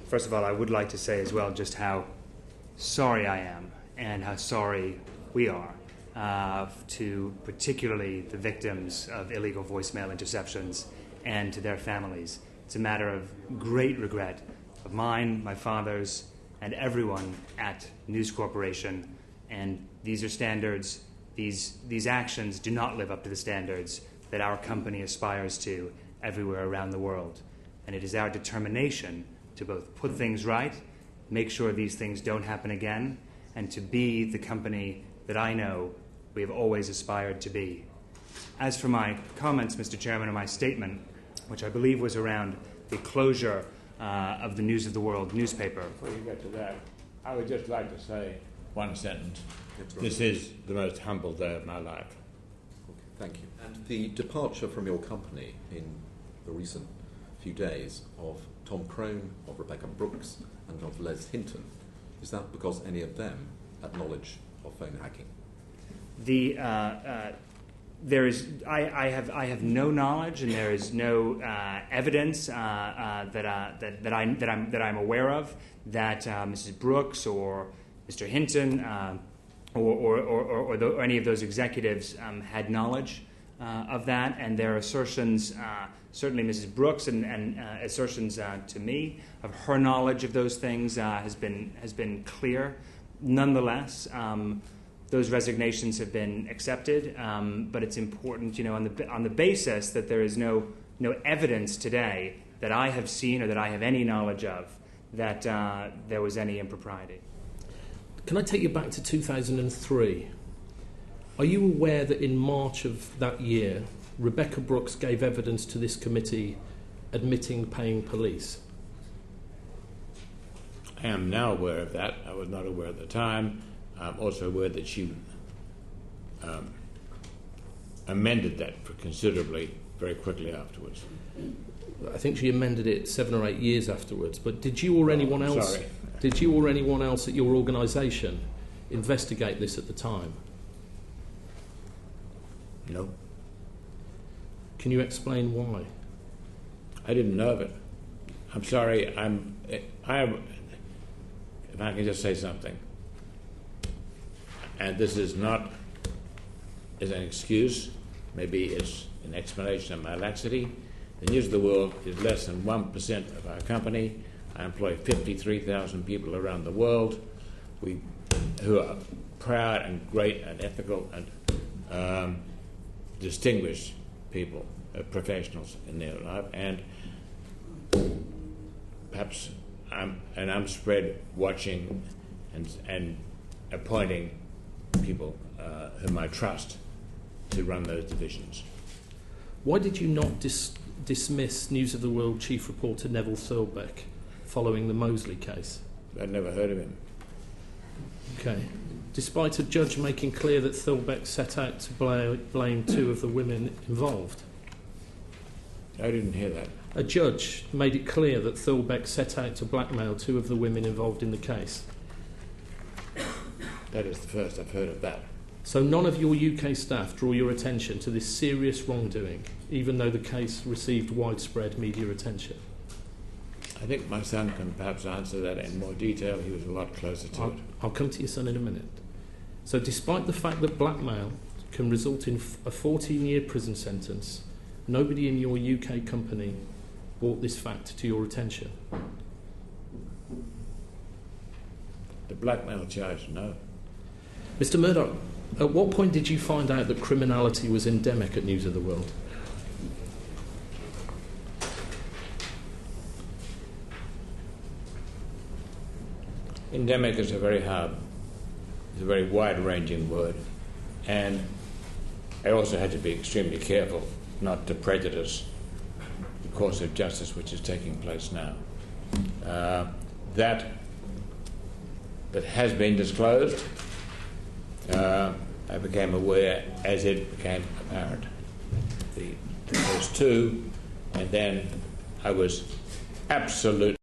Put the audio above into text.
First of all, I would like to say as well just how sorry I am and how sorry we are to particularly the victims of illegal voicemail interceptions and to their families. It's a matter of great regret of mine, my father's, and everyone at News Corporation. And these are standards, these actions do not live up to the standards that our company aspires to everywhere around the world. And it is our determination to both put things right, make sure these things don't happen again, and to be the company that I know we have always aspired to be. As for my comments, Mr. Chairman, or my statement, which I believe was around the closure of the News of the World newspaper. Before you get to that, I would just like to say one sentence. This is the most humble day of my life. Okay, thank you. And the departure from your company in the recent few days of Tom Crone, of Rebecca Brooks, and of Les Hinton, is that because any of them had knowledge of phone hacking? I have no knowledge, and there is no evidence that I'm aware of that Mrs. Brooks or Mr. Hinton or any of those executives had knowledge of that, and their assertions, certainly Mrs. Brooks, and assertions to me of her knowledge of those things has been clear. Nonetheless, those resignations have been accepted, but it's important, on the basis that there is no evidence today that I have seen or that I have any knowledge of that there was any impropriety. Can I take you back to 2003? Are you aware that in March of that year, Rebecca Brooks gave evidence to this committee admitting paying police? I am now aware of that. I was not aware at the time. I'm also aware that she amended that considerably very quickly afterwards. I think she amended it 7 or 8 years afterwards. But did you or anyone else? Sorry. Did you or anyone else at your organisation investigate this at the time? No. Can you explain why? I didn't know of it. I'm sorry. If I can just say something, and this is not as an excuse, maybe it's an explanation of my laxity. The News of the World is less than 1% of our company. I employ 53,000 people around the world who are proud and great and ethical and distinguished people, professionals in their life, and perhaps I'm spread watching and appointing people whom I trust to run those divisions. Why did you not dismiss News of the World Chief Reporter Neville Thurlbeck following the Mosley case? I'd never heard of him. Okay. Despite a judge making clear that Thurlbeck set out to blame 2 of the women involved? I didn't hear that. A judge made it clear that Thurlbeck set out to blackmail 2 of the women involved in the case. That is the first I've heard of that. So none of your UK staff draw your attention to this serious wrongdoing, even though the case received widespread media attention? I think my son can perhaps answer that in more detail. He was a lot closer to it. I'll come to your son in a minute. So despite the fact that blackmail can result in a 14-year prison sentence, nobody in your UK company brought this fact to your attention? The blackmail charge, no. Mr. Murdoch, at what point did you find out that criminality was endemic at News of the World? Endemic is a very wide-ranging word, and I also had to be extremely careful not to prejudice the course of justice which is taking place now. That has been disclosed. I became aware as it became apparent. The first 2, and then I was absolutely